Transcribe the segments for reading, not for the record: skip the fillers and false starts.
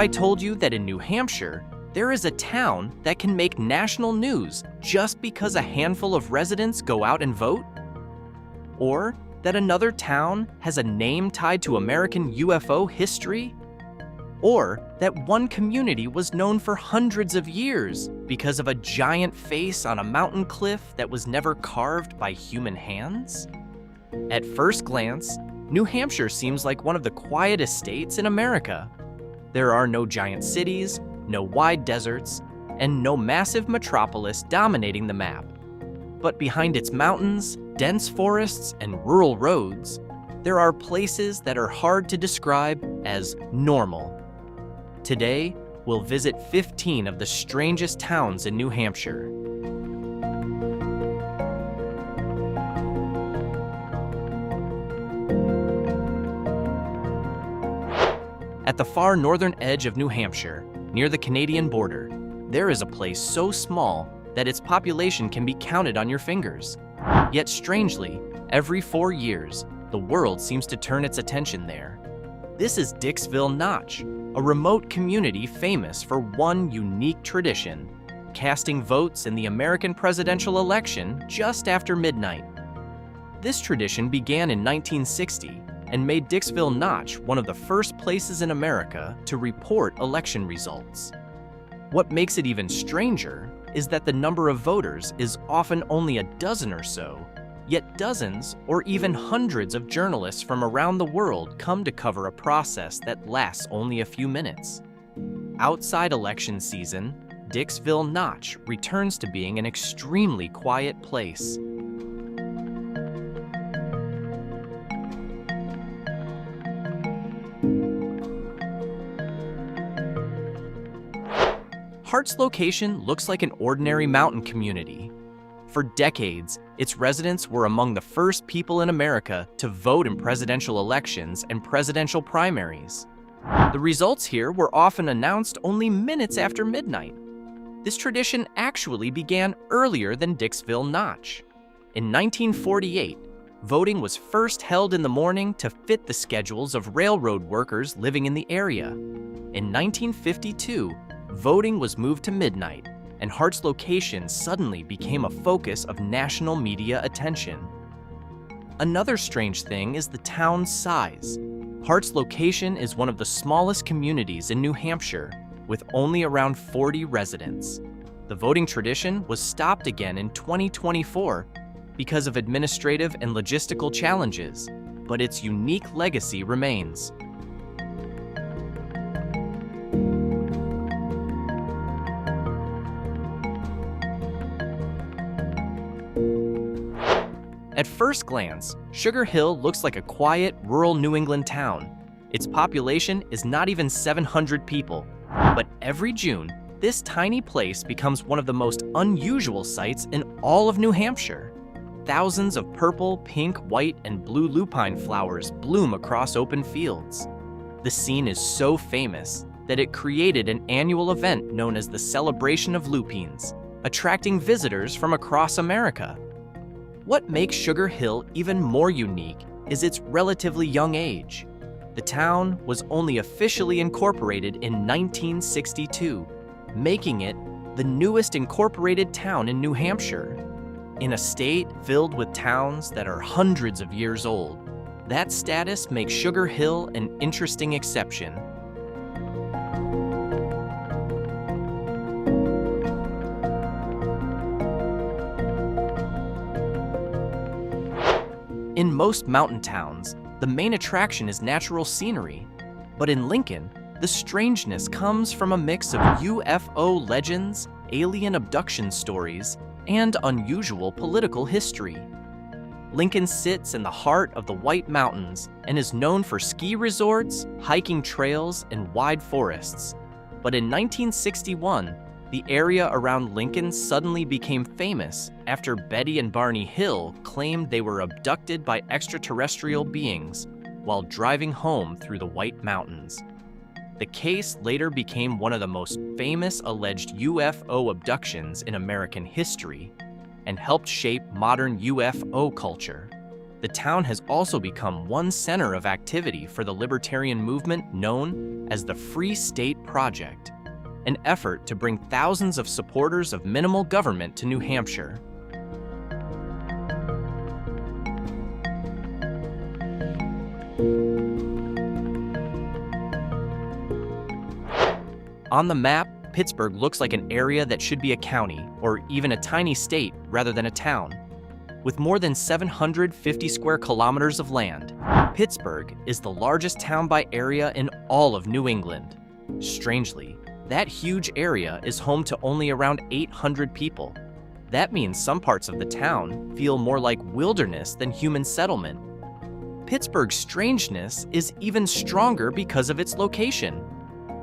I told you that in New Hampshire, there is a town that can make national news just because a handful of residents go out and vote? Or that another town has a name tied to American UFO history? Or that one community was known for hundreds of years because of a giant face on a mountain cliff that was never carved by human hands? At first glance, New Hampshire seems like one of the quietest states in America. There are no giant cities, no wide deserts, and no massive metropolis dominating the map. But behind its mountains, dense forests, and rural roads, there are places that are hard to describe as normal. Today, we'll visit 15 of the strangest towns in New Hampshire. At the far northern edge of New Hampshire, near the Canadian border, there is a place so small that its population can be counted on your fingers. Yet strangely, every 4 years, the world seems to turn its attention there. This is Dixville Notch, a remote community famous for one unique tradition: casting votes in the American presidential election just after midnight. This tradition began in 1960 and made Dixville Notch one of the first places in America to report election results. What makes it even stranger is that the number of voters is often only a dozen or so, yet dozens or even hundreds of journalists from around the world come to cover a process that lasts only a few minutes. Outside election season, Dixville Notch returns to being an extremely quiet place. Hart's location looks like an ordinary mountain community. For decades, its residents were among the first people in America to vote in presidential elections and presidential primaries. The results here were often announced only minutes after midnight. This tradition actually began earlier than Dixville Notch. In 1948, voting was first held in the morning to fit the schedules of railroad workers living in the area. In 1952, voting was moved to midnight, and Hart's location suddenly became a focus of national media attention. Another strange thing is the town's size. Hart's location is one of the smallest communities in New Hampshire, with only around 40 residents. The voting tradition was stopped again in 2024 because of administrative and logistical challenges, but its unique legacy remains. At first glance, Sugar Hill looks like a quiet, rural New England town. Its population is not even 700 people. But every June, this tiny place becomes one of the most unusual sights in all of New Hampshire. Thousands of purple, pink, white, and blue lupine flowers bloom across open fields. The scene is so famous that it created an annual event known as the Celebration of Lupines, attracting visitors from across America. What makes Sugar Hill even more unique is its relatively young age. The town was only officially incorporated in 1962, making it the newest incorporated town in New Hampshire. In a state filled with towns that are hundreds of years old, that status makes Sugar Hill an interesting exception. In most mountain towns, the main attraction is natural scenery. But in Lincoln, the strangeness comes from a mix of UFO legends, alien abduction stories, and unusual political history. Lincoln sits in the heart of the White Mountains and is known for ski resorts, hiking trails, and wide forests. But in 1961, the area around Lincoln suddenly became famous after Betty and Barney Hill claimed they were abducted by extraterrestrial beings while driving home through the White Mountains. The case later became one of the most famous alleged UFO abductions in American history and helped shape modern UFO culture. the town has also become one center of activity for the libertarian movement known as the Free State Project, an effort to bring thousands of supporters of minimal government to New Hampshire. On the map, Pittsburg looks like an area that should be a county, or even a tiny state rather than a town. With more than 750 square kilometers of land, Pittsburg is the largest town by area in all of New England. Strangely, that huge area is home to only around 800 people. That means some parts of the town feel more like wilderness than human settlement. Pittsburgh's strangeness is even stronger because of its location.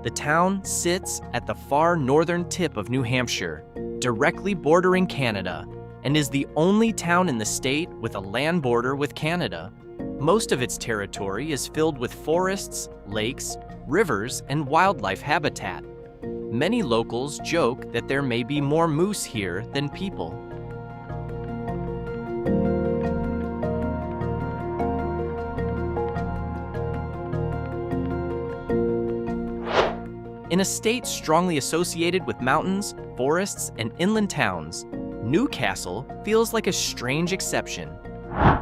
The town sits at the far northern tip of New Hampshire, directly bordering Canada, and is the only town in the state with a land border with Canada. Most of its territory is filled with forests, lakes, rivers, and wildlife habitat. Many locals joke that there may be more moose here than people. In a state strongly associated with mountains, forests, and inland towns, Newcastle feels like a strange exception.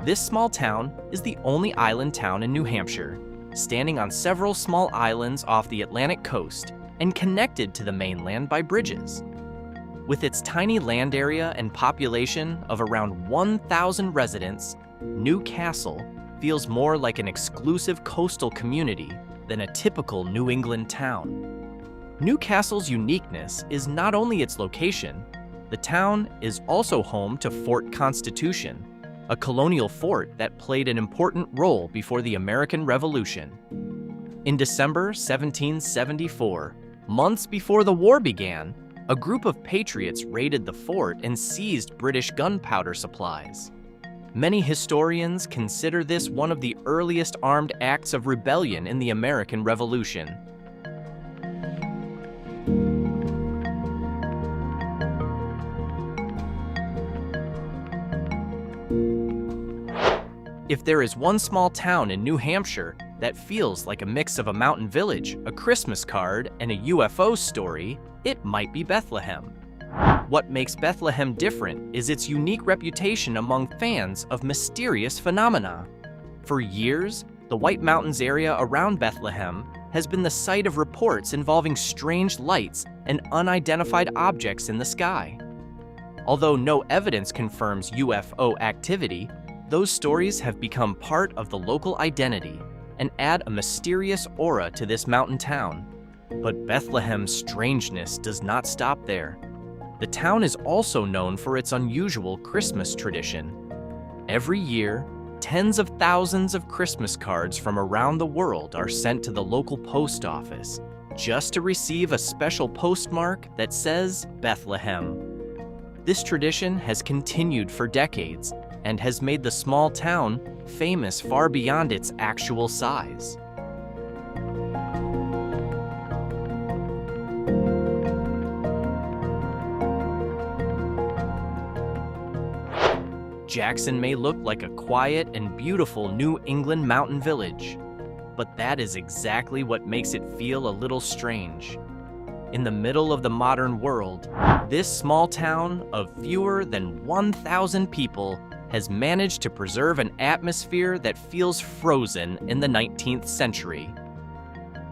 This small town is the only island town in New Hampshire, standing on several small islands off the Atlantic coast and connected to the mainland by bridges. With its tiny land area and population of around 1,000 residents, Newcastle feels more like an exclusive coastal community than a typical New England town. Newcastle's uniqueness is not only its location. The town is also home to Fort Constitution, a colonial fort that played an important role before the American Revolution. In December 1774, months before the war began, a group of patriots raided the fort and seized British gunpowder supplies. Many historians consider this one of the earliest armed acts of rebellion in the American Revolution. If there is one small town in New Hampshire that feels like a mix of a mountain village, a Christmas card, and a UFO story, it might be Bethlehem. What makes Bethlehem different is its unique reputation among fans of mysterious phenomena. For years, the White Mountains area around Bethlehem has been the site of reports involving strange lights and unidentified objects in the sky. Although no evidence confirms UFO activity, those stories have become part of the local identity and add a mysterious aura to this mountain town. But Bethlehem's strangeness does not stop there. The town is also known for its unusual Christmas tradition. Every year, tens of thousands of Christmas cards from around the world are sent to the local post office just to receive a special postmark that says Bethlehem. This tradition has continued for decades and has made the small town famous far beyond its actual size. Jackson may look like a quiet and beautiful New England mountain village, but that is exactly what makes it feel a little strange. In the middle of the modern world, this small town of fewer than 1,000 people has managed to preserve an atmosphere that feels frozen in the 19th century.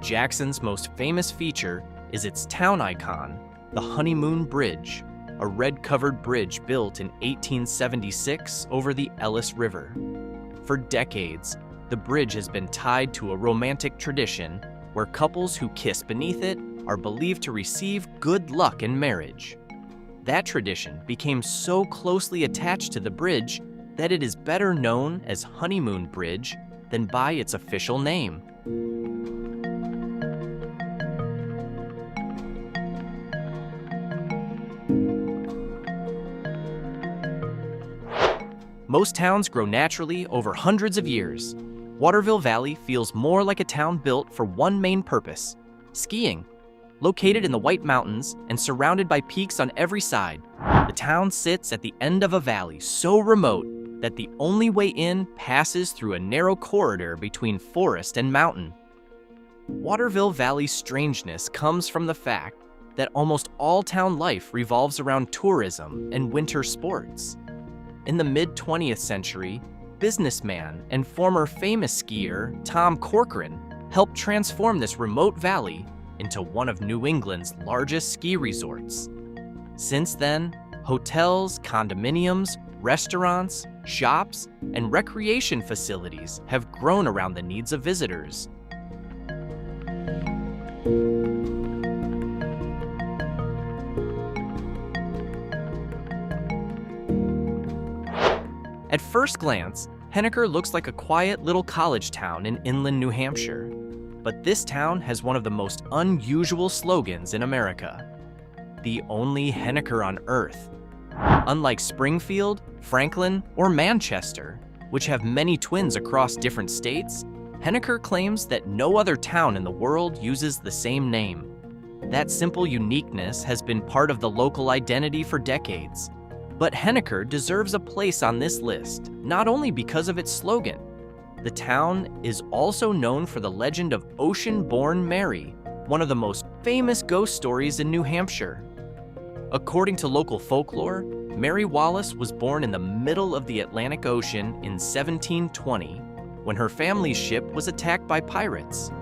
Jackson's most famous feature is its town icon, the Honeymoon Bridge, a red-covered bridge built in 1876 over the Ellis River. For decades, the bridge has been tied to a romantic tradition where couples who kiss beneath it are believed to receive good luck in marriage. That tradition became so closely attached to the bridge that it is better known as Honeymoon Bridge than by its official name. Most towns grow naturally over hundreds of years. Waterville Valley feels more like a town built for one main purpose: skiing. Located in the White Mountains and surrounded by peaks on every side, the town sits at the end of a valley so remote that the only way in passes through a narrow corridor between forest and mountain. Waterville Valley's strangeness comes from the fact that almost all town life revolves around tourism and winter sports. In the mid-20th century, businessman and former famous skier Tom Corcoran helped transform this remote valley into one of New England's largest ski resorts. Since then, hotels, condominiums, restaurants, shops, and recreation facilities have grown around the needs of visitors. At first glance, Henniker looks like a quiet little college town in inland New Hampshire. But this town has one of the most unusual slogans in America: the only Henniker on Earth. Unlike Springfield, Franklin, or Manchester, which have many twins across different states, Henniker claims that no other town in the world uses the same name. That simple uniqueness has been part of the local identity for decades. But Henniker deserves a place on this list, not only because of its slogan. The town is also known for the legend of ocean-born Mary, one of the most famous ghost stories in New Hampshire. According to local folklore, Mary Wallace was born in the middle of the Atlantic Ocean in 1720, when her family's ship was attacked by pirates.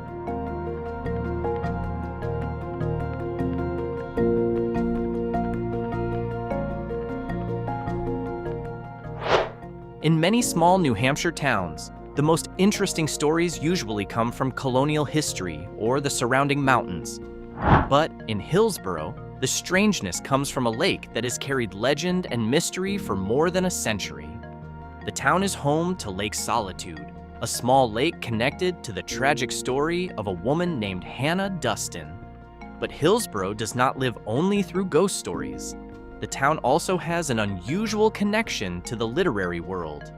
In many small New Hampshire towns, the most interesting stories usually come from colonial history or the surrounding mountains. But in Hillsborough, the strangeness comes from a lake that has carried legend and mystery for more than a century. The town is home to Lake Solitude, a small lake connected to the tragic story of a woman named Hannah Dustin. But Hillsborough does not live only through ghost stories. The town also has an unusual connection to the literary world.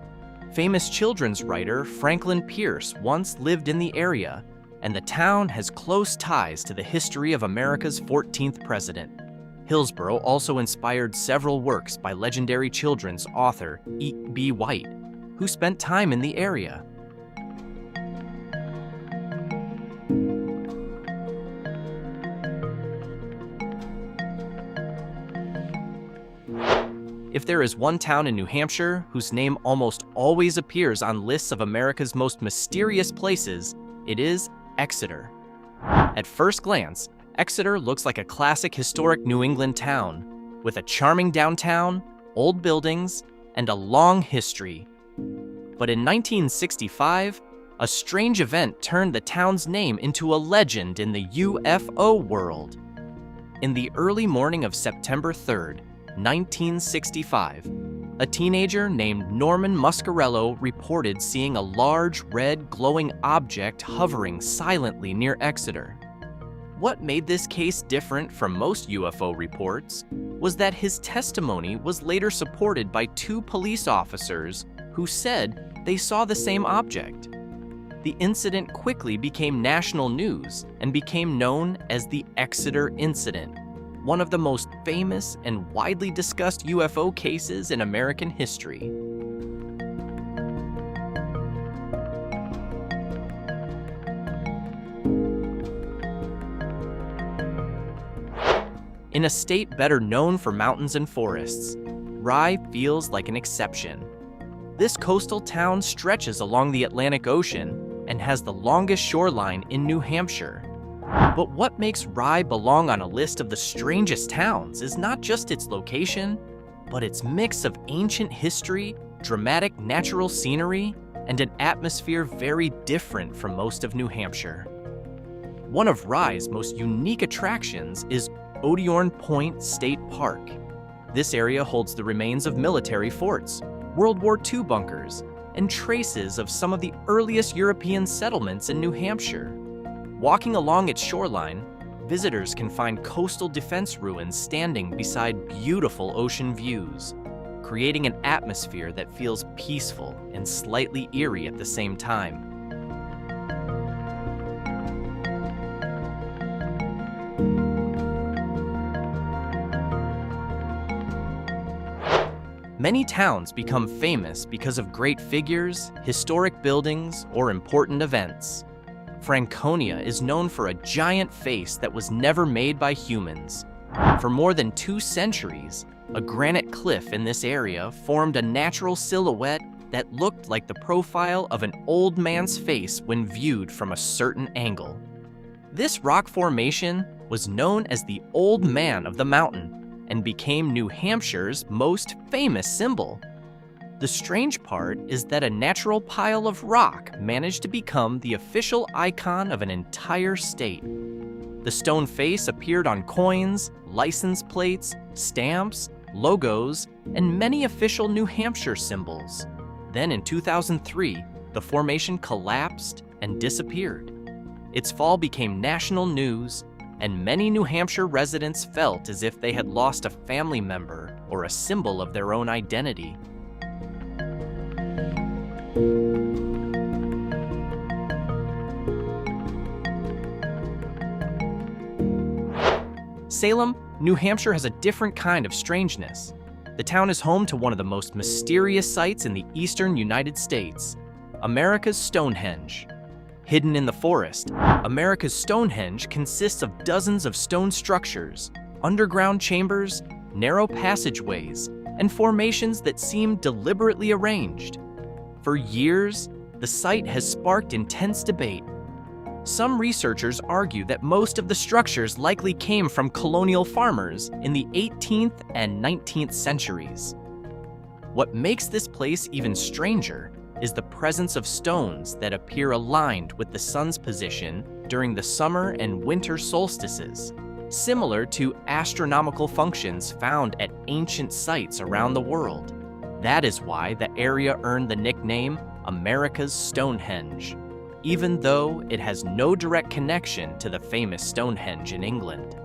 Famous children's writer Franklin Pierce once lived in the area, and the town has close ties to the history of America's 14th president. Hillsborough also inspired several works by legendary children's author E.B. White, who spent time in the area. If there is one town in New Hampshire whose name almost always appears on lists of America's most mysterious places, it is Exeter. At first glance, Exeter looks like a classic historic New England town, with a charming downtown, old buildings, and a long history. But in 1965, a strange event turned the town's name into a legend in the UFO world. In the early morning of September 3rd, 1965, a teenager named Norman Muscarello reported seeing a large, red, glowing object hovering silently near Exeter. What made this case different from most UFO reports was that his testimony was later supported by 2 police officers who said they saw the same object. The incident quickly became national news and became known as the Exeter Incident, one of the most famous and widely discussed UFO cases in American history. In a state better known for mountains and forests, Rye feels like an exception. This coastal town stretches along the Atlantic Ocean and has the longest shoreline in New Hampshire. But what makes Rye belong on a list of the strangest towns is not just its location, but its mix of ancient history, dramatic natural scenery, and an atmosphere very different from most of New Hampshire. One of Rye's most unique attractions is Odiorne Point State Park. This area holds the remains of military forts, World War II bunkers, and traces of some of the earliest European settlements in New Hampshire. Walking along its shoreline, visitors can find coastal defense ruins standing beside beautiful ocean views, creating an atmosphere that feels peaceful and slightly eerie at the same time. Many towns become famous because of great figures, historic buildings, or important events. Franconia is known for a giant face that was never made by humans. For more than 2 centuries, a granite cliff in this area formed a natural silhouette that looked like the profile of an old man's face when viewed from a certain angle. This rock formation was known as the Old Man of the Mountain and became New Hampshire's most famous symbol. The strange part is that a natural pile of rock managed to become the official icon of an entire state. The stone face appeared on coins, license plates, stamps, logos, and many official New Hampshire symbols. Then in 2003, the formation collapsed and disappeared. Its fall became national news, and many New Hampshire residents felt as if they had lost a family member or a symbol of their own identity. Salem, New Hampshire has a different kind of strangeness. The town is home to one of the most mysterious sites in the eastern United States, America's Stonehenge. Hidden in the forest, America's Stonehenge consists of dozens of stone structures, underground chambers, narrow passageways, and formations that seem deliberately arranged. For years, the site has sparked intense debate. Some researchers argue that most of the structures likely came from colonial farmers in the 18th and 19th centuries. What makes this place even stranger is the presence of stones that appear aligned with the sun's position during the summer and winter solstices, similar to astronomical functions found at ancient sites around the world. That is why the area earned the nickname America's Stonehenge, even though it has no direct connection to the famous Stonehenge in England.